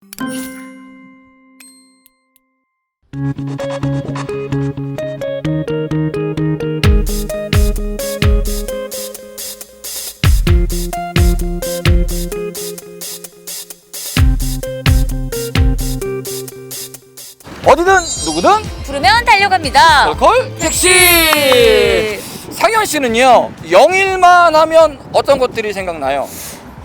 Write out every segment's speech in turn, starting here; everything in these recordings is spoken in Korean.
어디든 누구든 부르면 달려갑니다. 콜콜 택시. 상현 씨는요, 영일만 하면 어떤 것들이 생각나요?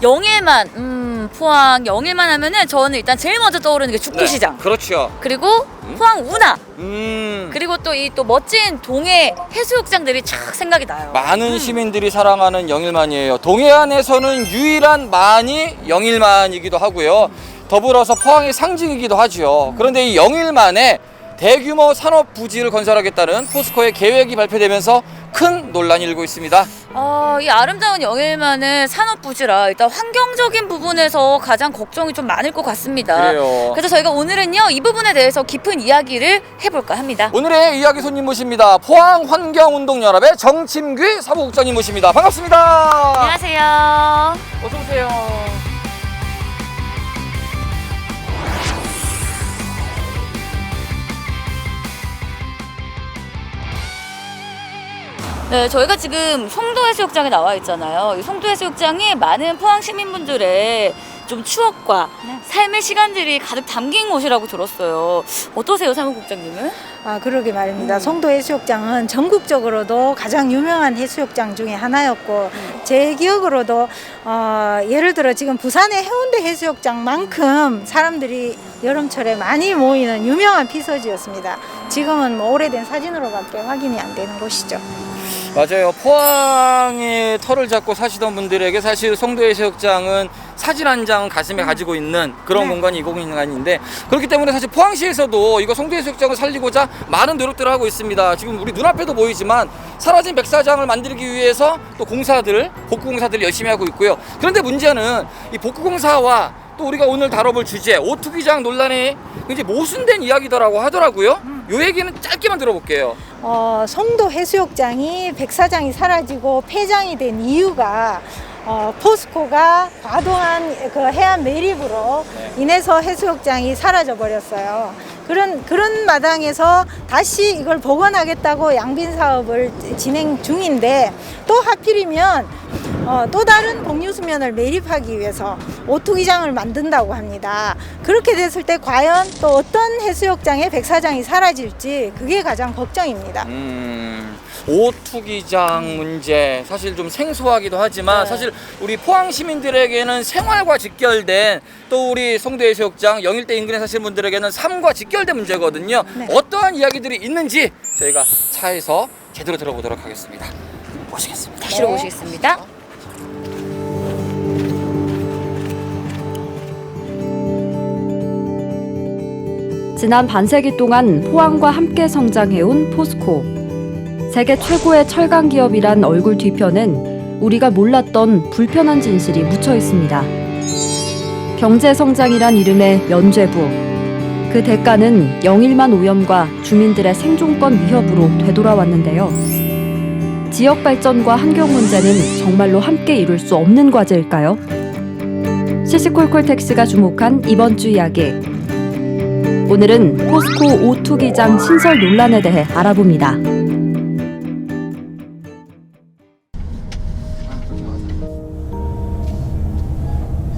영일만, 포항 영일만 하면은 저는 일단 제일 먼저 떠오르는 게 죽도시장. 네, 그렇죠. 그리고 포항 운하. 음, 그리고 또 이 또 멋진 동해 해수욕장들이 촥 생각이 나요. 많은 시민들이 사랑하는 영일만이에요. 동해안에서는 유일한 만이 영일만이기도 하고요. 더불어서 포항의 상징이기도 하죠. 그런데 이 영일만에 대규모 산업 부지를 건설하겠다는 포스코의 계획이 발표되면서 큰 논란이 일고 있습니다. 이 아름다운 영일만은 산업부지라 일단 환경적인 부분에서 가장 걱정이 좀 많을 것 같습니다. 그래요. 그래서 저희가 오늘은요, 이 부분에 대해서 깊은 이야기를 해볼까 합니다. 오늘의 이야기 손님 모십니다. 포항환경운동연합의 정침규 사무국장님 모십니다. 반갑습니다. 안녕하세요. 어서 오세요. 네, 저희가 지금 송도해수욕장에 나와 있잖아요. 이 송도해수욕장이 많은 포항 시민분들의 좀 추억과 삶의 시간들이 가득 담긴 곳이라고 들었어요. 어떠세요, 사무국장님은? 그러게 말입니다. 송도해수욕장은 전국적으로도 가장 유명한 해수욕장 중에 하나였고, 제 기억으로도 예를 들어 지금 부산의 해운대 해수욕장만큼 사람들이 여름철에 많이 모이는 유명한 피서지였습니다. 지금은 뭐 오래된 사진으로밖에 확인이 안 되는 곳이죠. 맞아요. 포항에 터를 잡고 사시던 분들에게 사실 송도해수욕장은 사진 한 장 가슴에 가지고 있는 그런 공간이 이 공간인데, 그렇기 때문에 사실 포항시에서도 이거 송도해수욕장을 살리고자 많은 노력들을 하고 있습니다. 지금 우리 눈앞에도 보이지만 사라진 백사장을 만들기 위해서 또 복구공사들을 열심히 하고 있고요. 그런데 문제는 이 복구공사와 또 우리가 오늘 다뤄볼 주제 오투기장 논란이 굉장히 모순된 이야기더라고 하더라고요. 요 얘기는 짧게만 들어볼게요. 송도 해수욕장이 백사장이 사라지고 폐장이 된 이유가 포스코가 과도한 그 해안 매립으로 인해서 해수욕장이 사라져 버렸어요. 그런 마당에서 다시 이걸 복원하겠다고 양빈 사업을 진행 중인데, 또 하필이면 또 다른 복류수면을 매립하기 위해서 오투기장을 만든다고 합니다. 그렇게 됐을 때 과연 또 어떤 해수욕장의 백사장이 사라질지, 그게 가장 걱정입니다. 오투기장 문제 사실 좀 생소하기도 하지만 사실 우리 포항 시민들에게는 생활과 직결된, 또 우리 송도해수욕장 영일대 인근에 사시는 분들에게는 삶과 직결된 문제거든요. 어떠한 이야기들이 있는지 저희가 차에서 제대로 들어보도록 하겠습니다. 모시겠습니다. 택시로 모시겠습니다. 지난 반세기 동안 포항과 함께 성장해온 포스코. 세계 최고의 철강 기업이란 얼굴 뒤편엔 우리가 몰랐던 불편한 진실이 묻혀 있습니다. 경제 성장이란 이름의 면죄부. 그 대가는 영일만 오염과 주민들의 생존권 위협으로 되돌아왔는데요. 지역 발전과 환경 문제는 정말로 함께 이룰 수 없는 과제일까요? 시시콜콜 택시가 주목한 이번 주 이야기. 오늘은 포스코 오투기장 신설 논란에 대해 알아봅니다.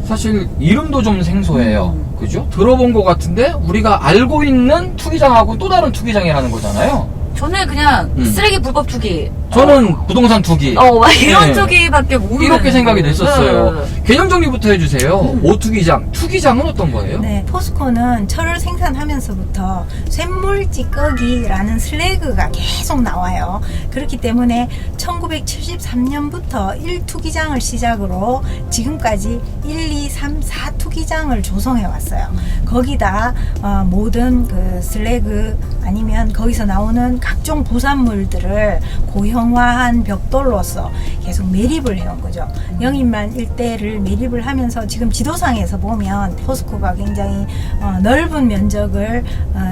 사실 이름도 좀 생소해요. 그죠? 들어본 것 같은데 우리가 알고 있는 투기장하고 또 다른 투기장이라는 거잖아요. 저는 그냥 쓰레기 불법 투기. 저는 부동산 투기. 막 이런 네. 투기밖에 모르겠어요. 이렇게 생각이 됐었어요. 개념 정리부터 해주세요. 오투기장, 투기장은 어떤 거예요? 네, 포스코는 철을 생산하면서부터 쇳물 찌꺼기라는 슬래그가 계속 나와요. 그렇기 때문에 1973년부터 1투기장을 시작으로 지금까지 1, 2, 3, 4투기장을 조성해 왔어요. 거기다 모든 그 슬래그 아니면 거기서 나오는 각종 부산물들을 고형화한 벽돌로서 계속 매립을 해온 거죠. 영일만 일대를 매립을 하면서 지금 지도상에서 보면 포스코가 굉장히 넓은 면적을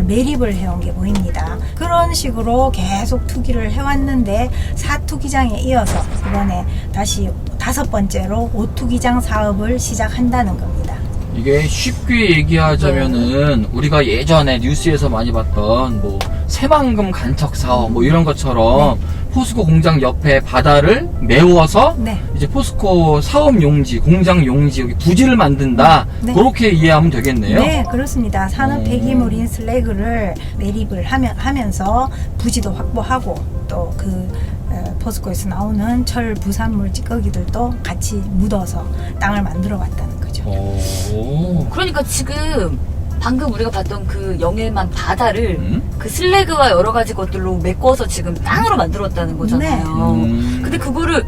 매립을 해온 게 보입니다. 그런 식으로 계속 투기를 해왔는데 4투기장에 이어서 이번에 다시 5번째로 5투기장 사업을 시작한다는 겁니다. 이게 쉽게 얘기하자면은 우리가 예전에 뉴스에서 많이 봤던 뭐 새만금 간척 사업 뭐 이런 것처럼 포스코 공장 옆에 바다를 메워서 네. 이제 포스코 사업 용지, 공장 용지, 여기 부지를 만든다. 네. 그렇게 이해하면 되겠네요. 네, 그렇습니다. 산업 폐기물인 슬래그를 매립을 하면서 부지도 확보하고 또 그 포스코에서 나오는 철 부산물 찌꺼기들도 같이 묻어서 땅을 만들어 왔다는 거죠. 오. 그러니까 지금 방금 우리가 봤던 그 영일만 바다를 음? 그 슬래그와 여러 가지 것들로 메꿔서 지금 땅으로 만들었다는 거잖아요. 네. 근데 그거를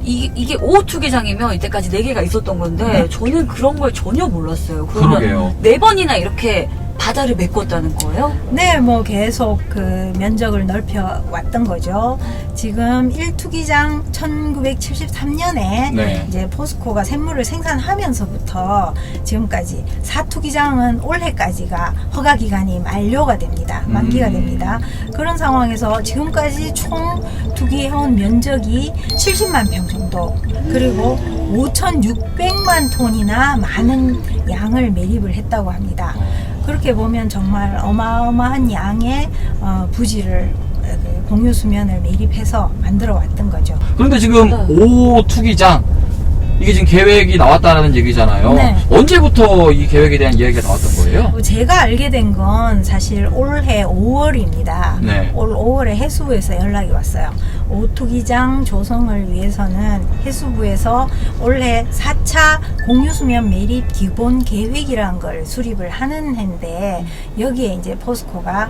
이게 5호 투기장이면 이때까지 4개가 있었던 건데 저는 그런 걸 전혀 몰랐어요. 그러게요. 4번이나 이렇게 바다를 메꿨다는 거예요? 네, 뭐 계속 그 면적을 넓혀 왔던 거죠. 지금 1투기장 1973년에 네. 이제 포스코가 샘물을 생산하면서부터 지금까지 4투기장은 올해까지가 허가 기간이 만료가 됩니다. 만기가 됩니다. 그런 상황에서 지금까지 총 투기해온 면적이 70만 평 정도, 그리고 5,600만 톤이나 많은 양을 매립을 했다고 합니다. 그렇게 보면 정말 어마어마한 양의 부지를 공유 수면을 매립해서 만들어 왔던 거죠. 그런데 지금 네. 5호 투기장 이게 지금 계획이 나왔다라는 얘기잖아요. 네. 언제부터 이 계획에 대한 이야기가 나왔던 거예요? 제가 알게 된 건 사실 올해 5월입니다. 네. 올 5월에 해수부에서 연락이 왔어요. 오투기장 조성을 위해서는 해수부에서 올해 4차 공유수면 매립 기본 계획이라는 걸 수립을 하는 해인데 여기에 이제 포스코가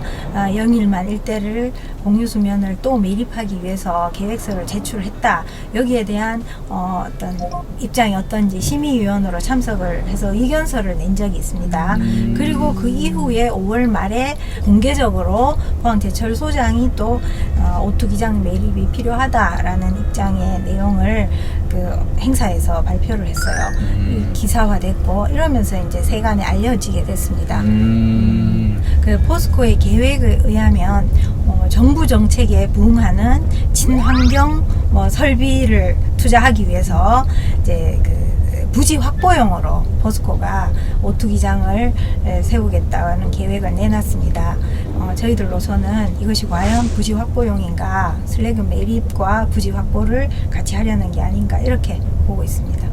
영일만 일대를 공유수면을 또 매립하기 위해서 계획서를 제출했다. 여기에 대한 어떤 입장이 어떤지 심의위원으로 참석을 해서 의견서를 낸 적이 있습니다. 그리고 그 이후에 5월 말에 공개적으로 포항제철소장이 또 오투기장 매립이 필요하다라는 입장의 내용을 그 행사에서 발표를 했어요. 기사화됐고 이러면서 이제 세간에 알려지게 됐습니다. 그 포스코의 계획에 의하면 정부 정책에 부응하는 친환경 설비를 투자하기 위해서 이제 그 부지 확보용으로 포스코가 오투기장을 세우겠다는 계획을 내놨습니다. 저희들로서는 이것이 과연 부지 확보용인가, 슬래그 매립과 부지 확보를 같이 하려는 게 아닌가 이렇게 보고 있습니다.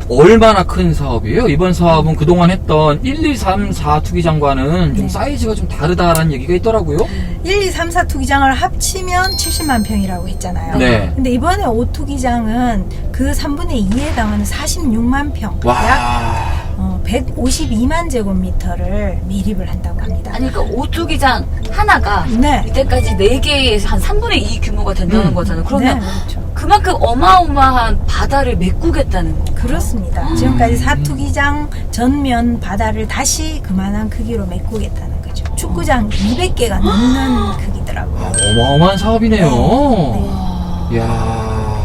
얼마나 큰 사업이에요? 이번 사업은 그동안 했던 1, 2, 3, 4 투기장과는 좀 네. 사이즈가 좀 다르다라는 얘기가 있더라고요. 1, 2, 3, 4 투기장을 합치면 70만 평이라고 했잖아요. 네. 근데 이번에 5투기장은 그 3분의 2에 해당하는 46만 평, 약 와. 152만 제곱미터를 매립을 한다고 합니다. 아니 그러니까 오투기장 하나가 네. 이때까지 4개의 한 3분의 2 규모가 된다는 거잖아요. 그러면 네, 그렇죠. 그만큼 어마어마한 바다를 메꾸겠다는 거. 그렇습니다. 지금까지 4투기장 전면 바다를 다시 그만한 크기로 메꾸겠다는 거죠. 축구장 200개가 넘는 크기더라고요. 어마어마한 사업이네요. 네. 이야.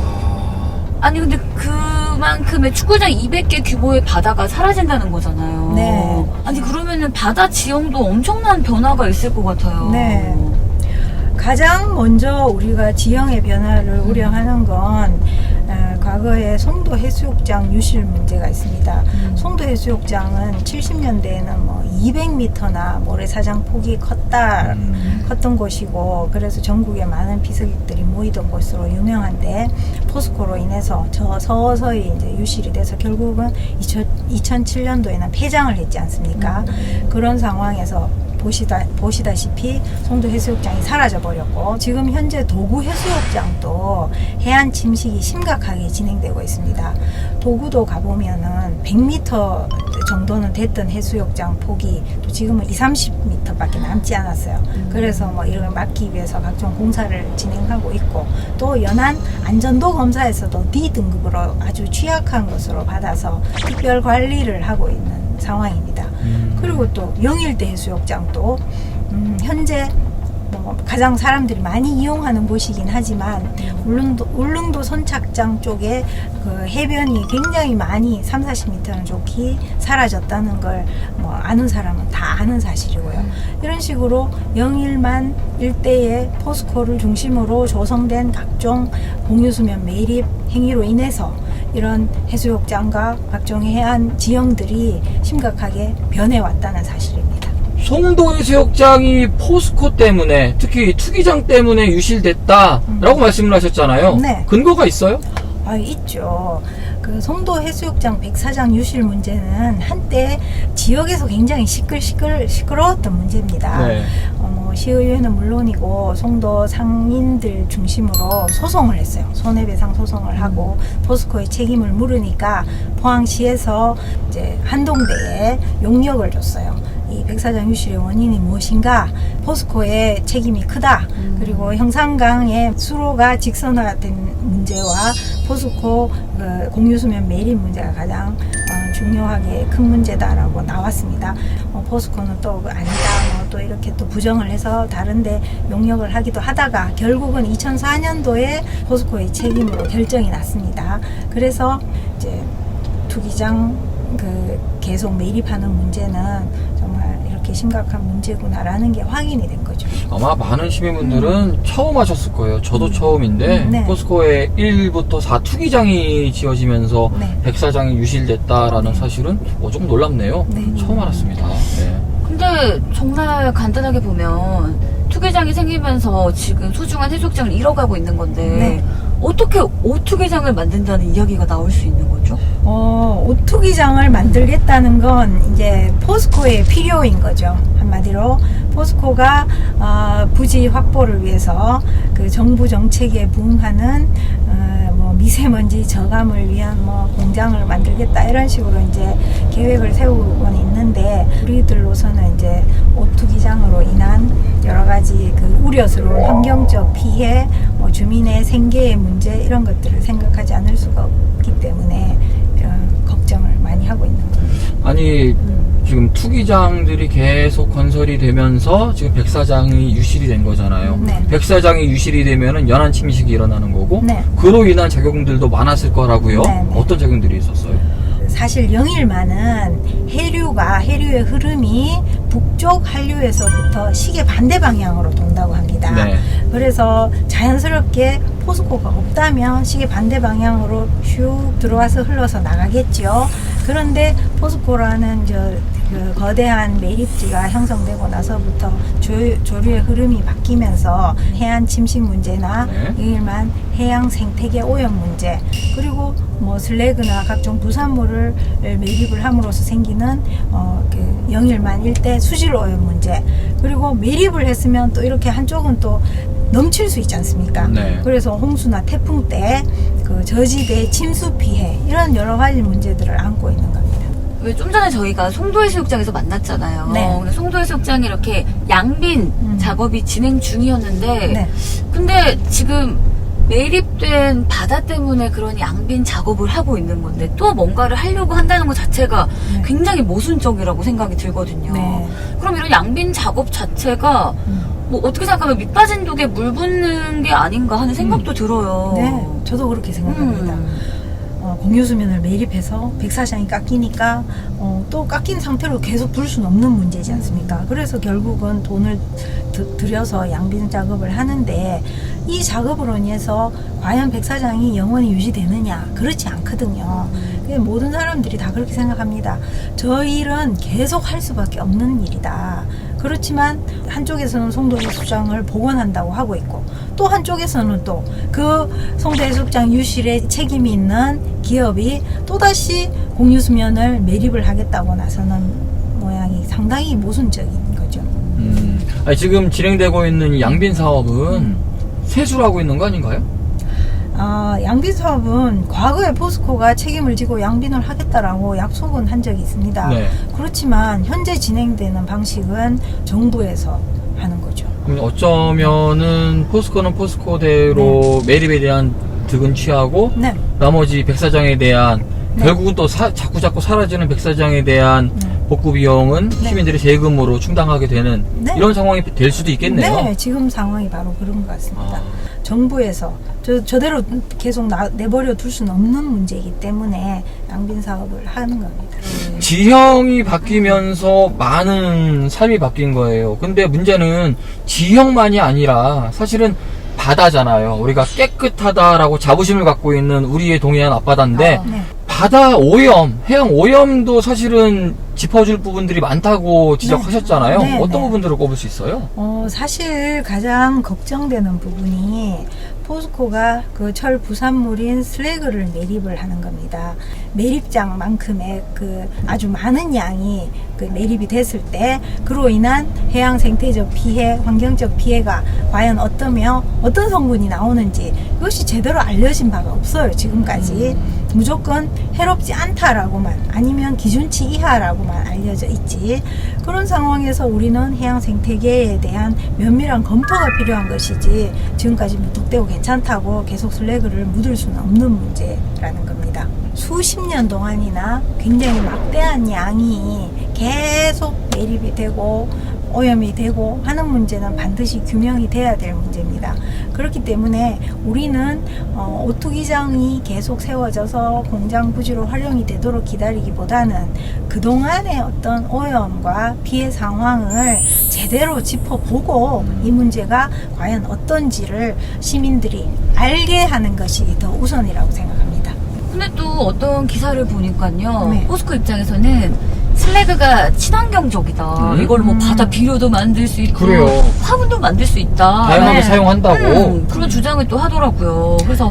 아니 근데 그만큼의 축구장 200개 규모의 바다가 사라진다는 거잖아요. 네. 아니 그러면은 바다 지형도 엄청난 변화가 있을 것 같아요. 네. 가장 먼저 우리가 지형의 변화를 우려하는 건 과거에 송도 해수욕장 유실 문제가 있습니다. 송도 해수욕장은 70년대에는 뭐 200m나 모래사장 폭이 컸던 곳이고, 그래서 전국에 많은 비서객들이 모이던 곳으로 유명한데 포스코로 인해서 서서히 이제 유실이 돼서 결국은 2007년도에는 폐장을 했지 않습니까? 그런 상황에서 보시다시피 송도 해수욕장이 사라져버렸고, 지금 현재 도구 해수욕장도 해안 침식이 심각하게 진행되고 있습니다. 도구도 가보면은 100m 정도는 됐던 해수욕장 폭이 또 지금은 20-30m 밖에 남지 않았어요. 그래서 뭐 이걸 막기 위해서 각종 공사를 진행하고 있고, 또 연안 안전도 검사에서도 D등급으로 아주 취약한 것으로 받아서 특별 관리를 하고 있는 상황입니다. 그리고 또 영일대 해수욕장도 현재 뭐 가장 사람들이 많이 이용하는 곳이긴 하지만 울릉도 선착장 쪽에 그 해변이 굉장히 많이 30-40m는 좋게 사라졌다는 걸 뭐 아는 사람은 다 아는 사실이고요. 이런 식으로 영일만 일대의 포스코를 중심으로 조성된 각종 공유수면 매립 행위로 인해서 이런 해수욕장과 각종 해안 지형들이 심각하게 변해왔다는 사실입니다. 송도 해수욕장이 포스코 때문에, 특히 투기장 때문에 유실됐다라고 말씀을 하셨잖아요. 네. 근거가 있어요? 있죠. 그 송도 해수욕장 백사장 유실 문제는 한때 지역에서 굉장히 시끄러웠던 문제입니다. 네. 시의회는 물론이고 송도 상인들 중심으로 소송을 했어요. 손해배상 소송을 하고 포스코의 책임을 물으니까 포항시에서 이제 한동대에 용역을 줬어요. 이 백사장 유실의 원인이 무엇인가? 포스코의 책임이 크다. 그리고 형산강의 수로가 직선화된 문제와 포스코 공유수면 매립 문제가 가장 중요하게 큰 문제다라고 나왔습니다. 포스코는 또 아니다, 또 이렇게 또 부정을 해서 다른데 용역을 하기도 하다가 결국은 2004년도에 포스코의 책임으로 결정이 났습니다. 그래서 이제 투기장 계속 매립하는 문제는 정말 이렇게 심각한 문제구나라는 게 확인이 된 거죠. 아마 많은 시민분들은 처음 하셨을 거예요. 저도 처음인데 네. 포스코의 1부터 4 투기장이 지어지면서 네. 백사장이 유실됐다라는 사실은 조금 놀랍네요. 네. 처음 알았습니다. 네. 근데 정말 간단하게 보면 투기장이 생기면서 지금 소중한 해수욕장을 잃어가고 있는 건데 네. 어떻게 오투기장을 만든다는 이야기가 나올 수 있는 거죠? 오투기장을 만들겠다는 건 이제 포스코의 필요인 거죠. 한마디로 포스코가 부지 확보를 위해서 그 정부 정책에 부응하는 미세먼지 저감을 위한 공장을 만들겠다 이런 식으로 이제 계획을 세우고는 있는데 우리들로서는 이제 오투기장으로 인한 여러 가지 그 우려스러운 환경적 피해, 주민의 생계의 문제 이런 것들을 생각하지 않을 수가 없기 때문에 걱정을 많이 하고 있는 겁니다. 아니 지금 투기장들이 계속 건설이 되면서 지금 백사장이 유실이 된 거잖아요. 네. 백사장이 유실이 되면은 연안 침식이 일어나는 거고 네. 그로 인한 작용들도 많았을 거라고요. 네, 네. 어떤 작용들이 있었어요? 사실 영일만은 해류의 흐름이 북쪽 한류에서부터 시계 반대 방향으로 돈다고 합니다. 네. 그래서 자연스럽게 포스코가 없다면 시계 반대 방향으로 슉 들어와서 흘러서 나가겠죠. 그런데 포스코라는 그 거대한 매립지가 형성되고 나서부터 조류의 흐름이 바뀌면서 해안 침식 문제나 네. 영일만 해양 생태계 오염 문제 그리고 슬래그나 각종 부산물을 매립을 함으로써 생기는 그 영일만 일대 수질 오염 문제 그리고 매립을 했으면 또 이렇게 한쪽은 또 넘칠 수 있지 않습니까? 네. 그래서 홍수나 태풍 때 그 저지대 침수 피해 이런 여러 가지 문제들을 안고 있는 겁니다. 왜 좀 전에 저희가 송도해수욕장에서 만났잖아요. 네. 근데 송도해수욕장이 이렇게 양빈 작업이 진행 중이었는데 네. 근데 지금 매립된 바다 때문에 그런 양빈 작업을 하고 있는 건데 또 뭔가를 하려고 한다는 것 자체가 네. 굉장히 모순적이라고 생각이 들거든요. 네. 그럼 이런 양빈 작업 자체가 어떻게 생각하면 밑빠진 독에 물 붓는 게 아닌가 하는 생각도 들어요. 네, 저도 그렇게 생각합니다. 공유수면을 매립해서 백사장이 깎이니까 또 깎인 상태로 계속 불 수는 없는 문제지 않습니까? 그래서 결국은 돈을 들여서 양빈 작업을 하는데 이 작업으로 인해서 과연 백사장이 영원히 유지되느냐? 그렇지 않거든요. 모든 사람들이 다 그렇게 생각합니다. 저 일은 계속 할 수밖에 없는 일이다. 그렇지만 한쪽에서는 송도해수욕장을 복원한다고 하고 있고 또 한쪽에서는 또 그 송도해수욕장 유실에 책임이 있는 기업이 또다시 공유수면을 매립을 하겠다고 나서는 모양이 상당히 모순적인 거죠. 아니, 지금 진행되고 있는 양빈 사업은 세수를 하고 있는 거 아닌가요? 양빈 사업은 과거에 포스코가 책임을 지고 양빈을 하겠다라고 약속은 한 적이 있습니다. 네. 그렇지만 현재 진행되는 방식은 정부에서 하는 거죠. 그럼 어쩌면은 포스코는 포스코대로 매립에 대한 득은 취하고 네. 나머지 백사장에 대한 네. 결국은 또 자꾸 사라지는 백사장에 대한 복구 비용은 시민들의 세금으로 충당하게 되는 네. 이런 상황이 될 수도 있겠네요. 네, 지금 상황이 바로 그런 것 같습니다. 정부에서 저대로 계속 내버려 둘 수는 없는 문제이기 때문에 양빈 사업을 하는 겁니다. 지형이 바뀌면서 많은 삶이 바뀐 거예요. 근데 문제는 지형만이 아니라 사실은 바다잖아요. 우리가 깨끗하다라고 자부심을 갖고 있는 우리의 동해안 앞바다인데 네. 바다 오염, 해양 오염도 사실은 짚어줄 부분들이 많다고 지적하셨잖아요. 네, 어떤 네. 부분들을 꼽을 수 있어요? 사실 가장 걱정되는 부분이 포스코가 그 철 부산물인 슬래그를 매립을 하는 겁니다. 매립장만큼의 그 아주 많은 양이 그 매립이 됐을 때 그로 인한 해양 생태적 피해, 환경적 피해가 과연 어떤 성분이 나오는지 이것이 제대로 알려진 바가 없어요. 지금까지. 무조건 해롭지 않다라고만 아니면 기준치 이하라고만 알려져 있지. 그런 상황에서 우리는 해양 생태계에 대한 면밀한 검토가 필요한 것이지 지금까지 무턱대고 괜찮다고 계속 슬래그를 묻을 수는 없는 문제라는 겁니다. 수십 년 동안이나 굉장히 막대한 양이 계속 매립이 되고 오염이 되고 하는 문제는 반드시 규명이 돼야 될 문제입니다. 그렇기 때문에 우리는 오투기장이 계속 세워져서 공장 부지로 활용이 되도록 기다리기보다는 그동안의 어떤 오염과 피해 상황을 제대로 짚어보고 이 문제가 과연 어떤지를 시민들이 알게 하는 것이 더 우선이라고 생각합니다. 근데 또 어떤 기사를 보니까요. 네. 포스코 입장에서는 슬래그가 친환경적이다. 이걸로 뭐 바다 비료도 만들 수 있고 그래요. 화분도 만들 수 있다. 다양하게 네. 사용한다고. 그런 주장을 또 하더라고요. 그래서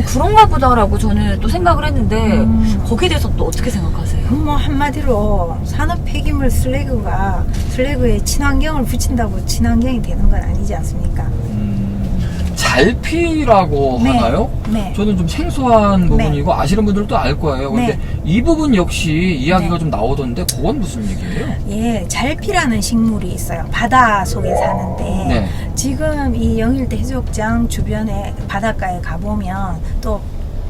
그런가 보다라고 저는 또 생각을 했는데 거기에 대해서 또 어떻게 생각하세요? 뭐 한마디로 산업 폐기물 슬래그에 친환경을 붙인다고 친환경이 되는 건 아니지 않습니까? 잘피라고 네. 하나요? 네. 저는 좀 생소한 부분이고 아시는 분들도 알 거예요. 근데 네. 이 부분 역시 이야기가 네. 좀 나오던데 그건 무슨 얘기예요? 예, 잘피라는 식물이 있어요. 바다 속에 사는데 네. 지금 이 영일대 해수욕장 주변에 바닷가에 가보면 또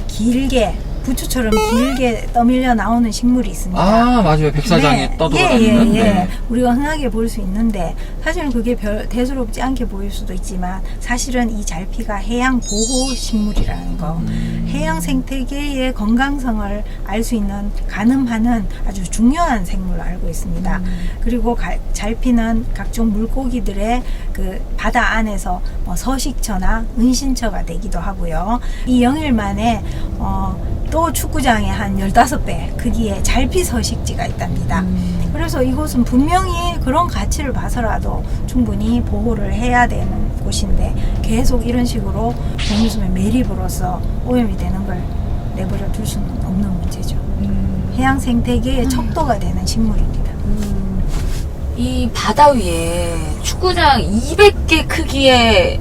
길게 부추처럼 길게 떠밀려 나오는 식물이 있습니다. 아 맞아요. 백사장에 떠돌아다니는. 네. 우리가 흔하게 볼 수 있는데 사실은 그게 별 대수롭지 않게 보일 수도 있지만 사실은 이 잘피가 해양 보호 식물이라는 거, 해양 생태계의 건강성을 알 수 있는 가늠하는 아주 중요한 생물로 알고 있습니다. 그리고 잘피는 각종 물고기들의 그 바다 안에서 뭐 서식처나 은신처가 되기도 하고요. 이 영일만에 또 축구장의 한 15배 크기의 잘피 서식지가 있답니다. 그래서 이곳은 분명히 그런 가치를 봐서라도 충분히 보호를 해야 되는 곳인데 계속 이런 식으로 공유수면 매립으로서 오염이 되는 걸 내버려 둘 수는 없는 문제죠. 해양 생태계의 척도가 되는 식물입니다. 이 바다 위에 축구장 200개 크기의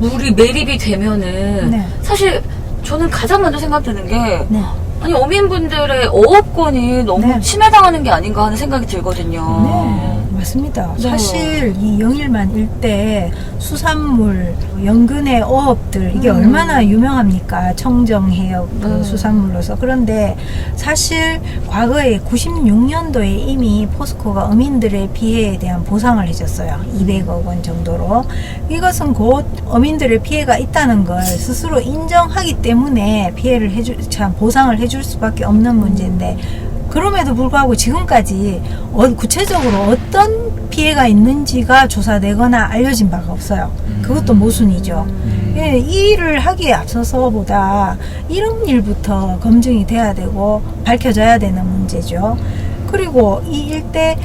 물이 매립이 되면은 네. 사실 저는 가장 먼저 생각드는 게 네. 아니 어민분들의 어업권이 너무 네. 침해당하는 게 아닌가 하는 생각이 들거든요. 네, 맞습니다. 네. 사실 이 영일만 일대 수산물, 연근의 어업들 이게 얼마나 유명합니까? 청정해역 그 수산물로서. 그런데 사실 과거에 96년도에 이미 포스코가 어민들의 피해에 대한 보상을 해줬어요. 200억 원 정도로. 이것은 곧 어민들의 피해가 있다는 걸 스스로 인정하기 때문에 보상을 해줄 수밖에 없는 문제인데 그럼에도 불구하고 지금까지 구체적으로 어떤 피해가 있는지가 조사되거나 알려진 바가 없어요. 그것도 모순이죠. 예, 이 일을 하기에 앞서서보다 이런 일부터 검증이 돼야 되고 밝혀져야 되는 문제죠. 그리고 이 일대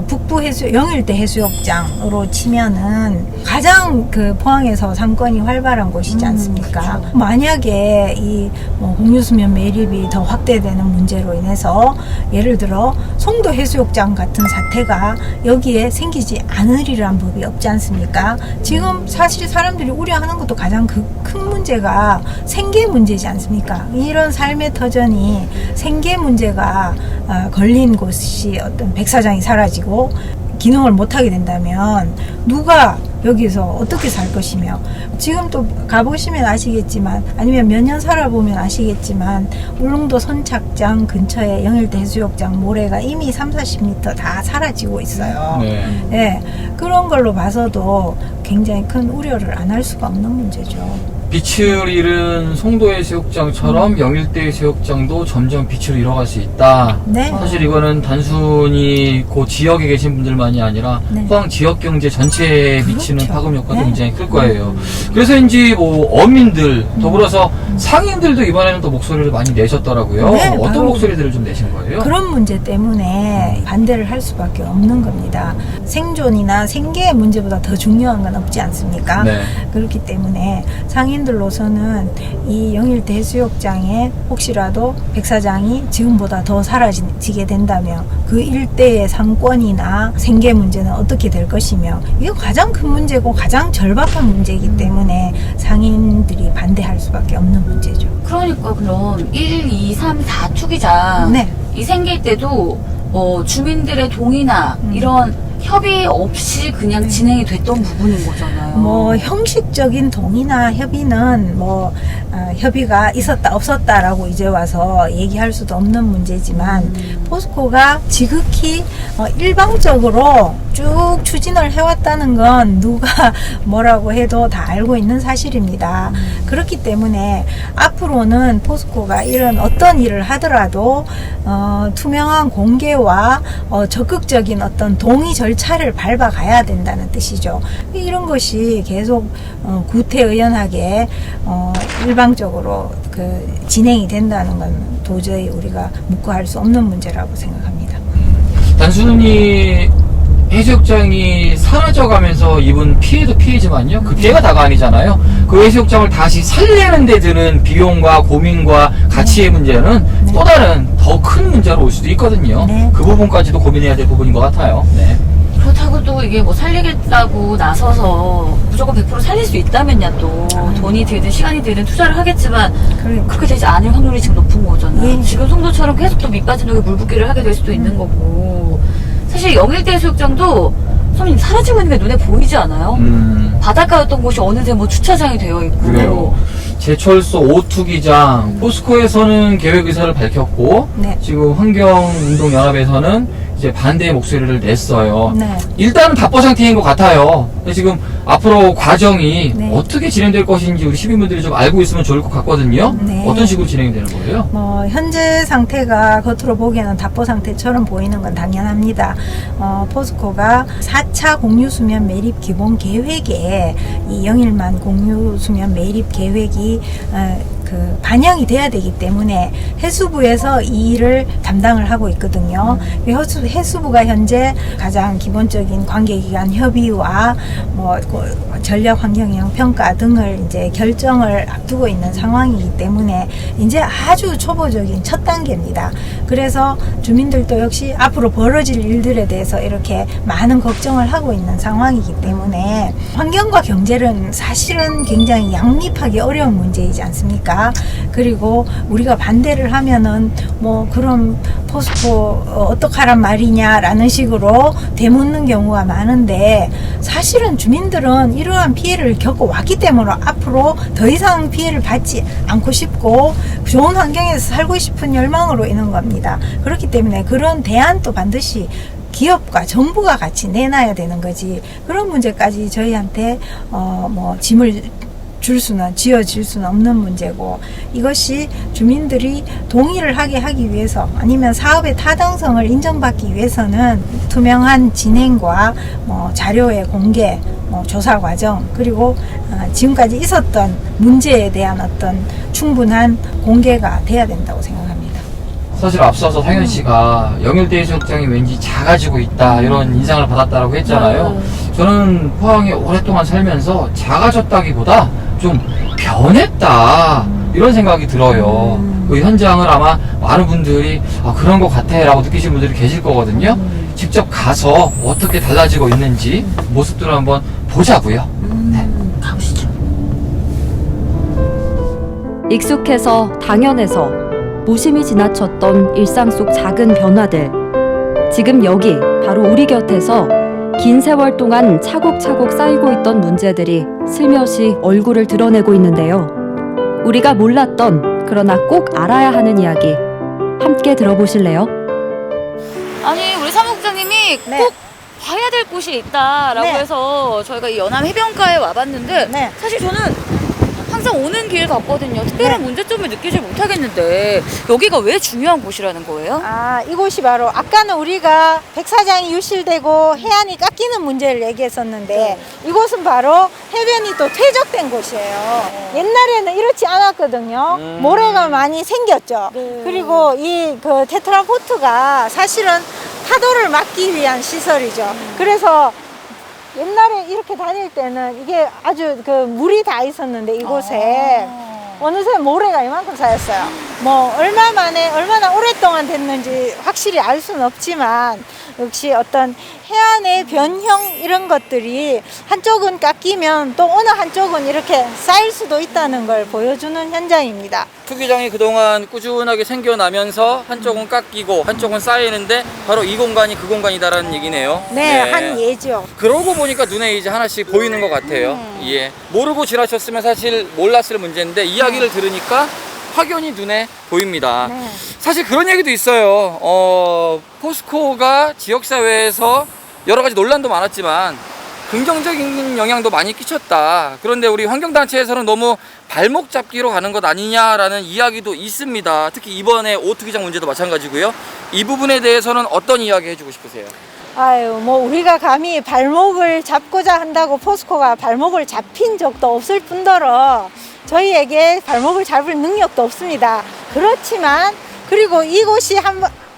북부 영일대 해수욕장으로 치면은 가장 그 포항에서 상권이 활발한 곳이지 않습니까? 그렇죠. 만약에 이 공유수면 매립이 더 확대되는 문제로 인해서 예를 들어 송도 해수욕장 같은 사태가 여기에 생기지 않으리란 법이 없지 않습니까? 지금 사실 사람들이 우려하는 것도 가장 큰 문제가 생계 문제지 않습니까? 이런 삶의 터전이 생계 문제가 걸린 곳이 어떤 백사장이 사라지고 기능을 못하게 된다면 누가 여기서 어떻게 살 것이며 지금 또 가보시면 아시겠지만 아니면 몇 년 살아보면 아시겠지만 울릉도 선착장 근처에 영일대 해수욕장 모래가 이미 30-40m 다 사라지고 있어요. 네. 네, 그런 걸로 봐서도 굉장히 큰 우려를 안 할 수가 없는 문제죠. 빛을 잃은 송도해수욕장처럼 영일대해수욕장도 점점 빛을 잃어갈 수 있다. 네. 사실 이거는 단순히 그 지역에 계신 분들만이 아니라 네. 포항 지역 경제 전체에 그렇죠. 미치는 파급 효과도 네. 굉장히 클 거예요. 그래서인지 뭐 어민들 더불어서 상인들도 이번에는 또 목소리를 많이 내셨더라고요. 네, 어떤 바로 목소리들을 좀 내신 거예요? 그런 문제 때문에 반대를 할 수밖에 없는 겁니다. 생존이나 생계의 문제보다 더 중요한 건 없지 않습니까? 네. 그렇기 때문에 상인들로서는 이 영일대 해수욕장에 혹시라도 백사장이 지금보다 더 사라지게 된다면 그 일대의 상권이나 생계 문제는 어떻게 될 것이며 이게 가장 큰 문제고 가장 절박한 문제이기 때문에 상인들이 반대할 수밖에 없는 문제죠. 그러니까 그럼 1, 2, 3 다 투기장 네. 이 생길 때도 주민들의 동의나 이런 협의 없이 그냥 진행이 됐던 부분인 거잖아요. 뭐 형식적인 동의나 협의는 협의가 있었다 없었다라고 이제 와서 얘기할 수도 없는 문제지만 포스코가 지극히 일방적으로 쭉 추진을 해왔다는 건 누가 뭐라고 해도 다 알고 있는 사실입니다. 그렇기 때문에 앞으로는 포스코가 이런 어떤 일을 하더라도 투명한 공개와 적극적인 어떤 동의 절차를 밟아가야 된다는 뜻이죠. 이런 것이 계속 구태의연하게 일방적으로 진행이 된다는 건 도저히 우리가 묵과할 수 없는 문제라고 생각합니다. 단순히 해수욕장이 사라져가면서 입은 피해도 피해지만요. 그 피해가 다가 아니잖아요. 그 해수욕장을 다시 살리는 데 드는 비용과 고민과 가치의 문제는 또 다른 더 큰 문제로 올 수도 있거든요. 네. 그 부분까지도 고민해야 될 부분인 것 같아요. 네. 그렇다고 또 이게 뭐 살리겠다고 나서서 무조건 100% 살릴 수 있다면야 또 돈이 들든 시간이 들든 투자를 하겠지만 그렇게 되지 않을 확률이 지금 높은 거잖아요. 예. 지금 송도처럼 계속 또 밑빠진 독에 물 붓기를 하게 될 수도 있는 거고 사실 영일대 해수욕장도 선생님 사라지고 있는 게 눈에 보이지 않아요? 바닷가였던 곳이 어느새 뭐 주차장이 되어 있고 그래요. 제철소 오투기장 포스코에서는 계획 의사를 밝혔고 네. 지금 환경운동연합에서는 이제 반대의 목소리를 냈어요. 네. 일단은 답보 상태인 것 같아요. 근데 지금 앞으로 과정이 네. 어떻게 진행될 것인지 우리 시민분들이 좀 알고 있으면 좋을 것 같거든요. 네. 어떤 식으로 진행이 되는 거예요? 현재 상태가 겉으로 보기에는 답보 상태처럼 보이는 건 당연합니다. 포스코가 4차 공유수면 매립 기본 계획에 이 영일만 공유수면 매립 계획이 반영이 돼야 되기 때문에 해수부에서 이 일을 담당을 하고 있거든요. 해수부가 현재 가장 기본적인 관계기관 협의와 전략 환경영 평가 등을 이제 결정을 앞두고 있는 상황이기 때문에 이제 아주 초보적인 첫 단계입니다. 그래서 주민들도 역시 앞으로 벌어질 일들에 대해서 이렇게 많은 걱정을 하고 있는 상황이기 때문에 환경과 경제는 사실은 굉장히 양립하기 어려운 문제이지 않습니까? 그리고 우리가 반대를 하면은 그럼 포스코 어떡하란 말이냐라는 식으로 되묻는 경우가 많은데 사실은 주민들은 이러한 피해를 겪어왔기 때문에 앞으로 더 이상 피해를 받지 않고 싶고 좋은 환경에서 살고 싶은 열망으로 있는 겁니다. 그렇기 때문에 그런 대안도 반드시 기업과 정부가 같이 내놔야 되는 거지. 그런 문제까지 저희한테 짐을 지어질 수는 없는 문제고 이것이 주민들이 동의를 하기 위해서 아니면 사업의 타당성을 인정받기 위해서는 투명한 진행과 자료의 공개, 조사 과정 그리고 지금까지 있었던 문제에 대한 어떤 충분한 공개가 돼야 된다고 생각합니다. 사실 앞서서 상현 씨가 영일대 해수욕장이 왠지 작아지고 있다 이런 인상을 받았다라고 했잖아요. 저는 포항에 오랫동안 살면서 작아졌다기보다 좀 변했다 이런 생각이 들어요. 그 현장을 아마 많은 분들이 그런 것 같아 라고 느끼시는 분들이 계실 거거든요. 직접 가서 어떻게 달라지고 있는지 모습들을 한번 보자고요. 네. 가보시죠. 익숙해서 당연해서 무심히 지나쳤던 일상 속 작은 변화들. 지금 여기 바로 우리 곁에서 긴 세월 동안 차곡차곡 쌓이고 있던 문제들이 슬며시 얼굴을 드러내고 있는데요. 우리가 몰랐던 그러나 꼭 알아야 하는 이야기 함께 들어보실래요? 아니 우리 사무국장님이 네. 꼭 봐야 될 곳이 있다라고 네. 해서 저희가 이 연암 해변가에 와봤는데 네. 사실 저는 항상 오는 길 같거든요. 특별한 네. 문제점을 느끼지 못하겠는데 여기가 왜 중요한 곳이라는 거예요? 이곳이 바로 아까는 우리가 백사장이 유실되고 해안이 깎이는 문제를 얘기했었는데 네. 이곳은 바로 해변이 또 퇴적된 곳이에요. 옛날에는 이렇지 않았거든요. 모래가 많이 생겼죠. 네. 그리고 이 그 테트라포트가 사실은 파도를 막기 위한 시설이죠. 그래서 옛날에 이렇게 다닐 때는 이게 아주 그 물이 다 있었는데 이곳에 어느새 모래가 이만큼 쌓였어요. 뭐 얼마나 오랫동안 됐는지 확실히 알 수는 없지만 역시 어떤 해안의 변형 이런 것들이 한쪽은 깎이면 또 어느 한쪽은 이렇게 쌓일 수도 있다는 걸 보여주는 현장입니다. 투기장이 그동안 꾸준하게 생겨나면서 한쪽은 깎이고 한쪽은 쌓이는데 바로 이 공간이 그 공간이다라는 얘기네요. 네, 한 예죠. 그러고 보니까 눈에 이제 하나씩 보이는 것 같아요. 예. 모르고 지나쳤으면 사실 몰랐을 문제인데 이야기를 들으니까 확연히 눈에 보입니다. 네. 사실 그런 얘기도 있어요. 포스코가 지역사회에서 여러 가지 논란도 많았지만 긍정적인 영향도 많이 끼쳤다. 그런데 우리 환경단체에서는 너무 발목 잡기로 가는 것 아니냐라는 이야기도 있습니다. 특히 이번에 오투기장 문제도 마찬가지고요. 이 부분에 대해서는 어떤 이야기 해주고 싶으세요? 뭐 우리가 감히 발목을 잡고자 한다고 포스코가 발목을 잡힌 적도 없을 뿐더러 저희에게 발목을 잡을 능력도 없습니다. 그렇지만 그리고 이곳이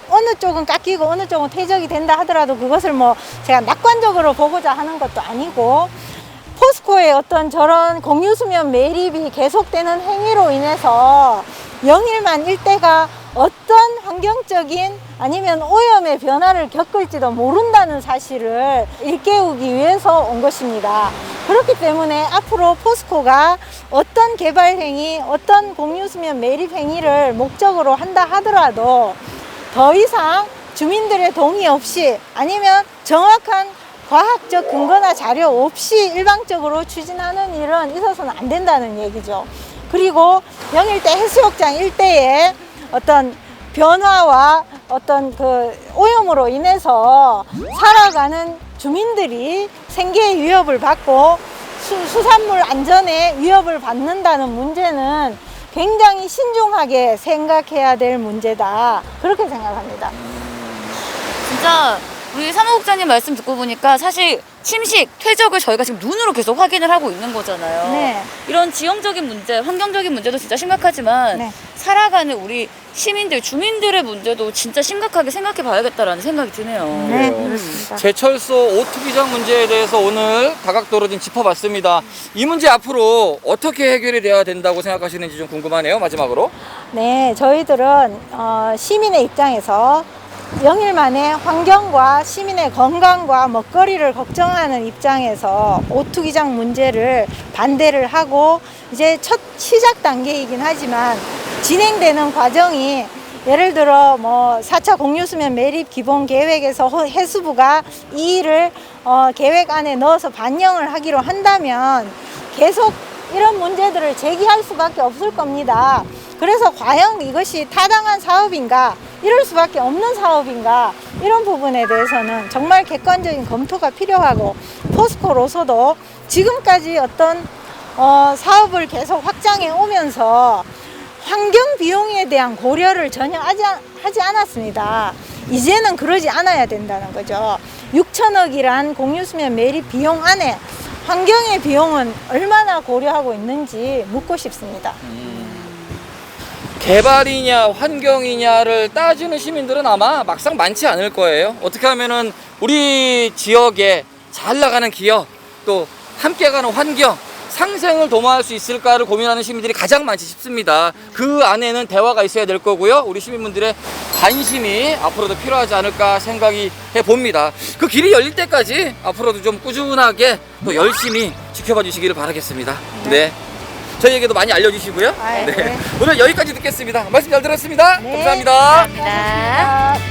어느 쪽은 깎이고 어느 쪽은 퇴적이 된다 하더라도 그것을 뭐 제가 낙관적으로 보고자 하는 것도 아니고 포스코의 어떤 저런 공유수면 매립이 계속되는 행위로 인해서 영일만 일대가 어떤 환경적인 아니면 오염의 변화를 겪을지도 모른다는 사실을 일깨우기 위해서 온 것입니다. 그렇기 때문에 앞으로 포스코가 어떤 개발 행위, 어떤 공유수면 매립 행위를 목적으로 한다 하더라도 더 이상 주민들의 동의 없이 아니면 정확한 과학적 근거나 자료 없이 일방적으로 추진하는 일은 있어서는 안 된다는 얘기죠. 그리고 영일대 해수욕장 일대에 어떤 변화와 어떤 그 오염으로 인해서 살아가는 주민들이 생계의 위협을 받고 수산물 안전에 위협을 받는다는 문제는 굉장히 신중하게 생각해야 될 문제다. 그렇게 생각합니다. 진짜 우리 사무국장님 말씀 듣고 보니까 사실 침식, 퇴적을 저희가 지금 눈으로 계속 확인을 하고 있는 거잖아요. 네. 이런 지형적인 문제, 환경적인 문제도 진짜 심각하지만 네. 살아가는 우리 시민들, 주민들의 문제도 진짜 심각하게 생각해 봐야겠다라는 생각이 드네요. 네, 그래요. 그렇습니다. 제철소 오투기장 문제에 대해서 오늘 다각도로 좀 짚어봤습니다. 이 문제 앞으로 어떻게 해결이 돼야 된다고 생각하시는지 좀 궁금하네요. 마지막으로. 네, 저희들은 시민의 입장에서 영일만의 환경과 시민의 건강과 먹거리를 걱정하는 입장에서 오투기장 문제를 반대를 하고 이제 첫 시작 단계이긴 하지만 진행되는 과정이 예를 들어 뭐 4차 공유수면 매립 기본 계획에서 해수부가 이 일을 계획 안에 넣어서 반영을 하기로 한다면 계속 이런 문제들을 제기할 수밖에 없을 겁니다. 그래서 과연 이것이 타당한 사업인가, 이럴 수밖에 없는 사업인가, 이런 부분에 대해서는 정말 객관적인 검토가 필요하고 포스코로서도 지금까지 어떤 사업을 계속 확장해 오면서 환경 비용에 대한 고려를 전혀 하지 않았습니다. 이제는 그러지 않아야 된다는 거죠. 6천억이란 공유수면 매립 비용 안에 환경의 비용은 얼마나 고려하고 있는지 묻고 싶습니다. 개발이냐 환경이냐를 따지는 시민들은 아마 막상 많지 않을 거예요. 어떻게 하면은 우리 지역에 잘 나가는 기업, 또 함께 가는 환경, 상생을 도모할 수 있을까를 고민하는 시민들이 가장 많지 싶습니다. 그 안에는 대화가 있어야 될 거고요. 우리 시민분들의 관심이 앞으로도 필요하지 않을까 생각이 해봅니다. 그 길이 열릴 때까지 앞으로도 좀 꾸준하게 또 열심히 지켜봐 주시기를 바라겠습니다. 네. 저희에게도 많이 알려주시고요. 네. 오늘 여기까지 듣겠습니다. 말씀 잘 들었습니다. 네. 감사합니다. 감사합니다.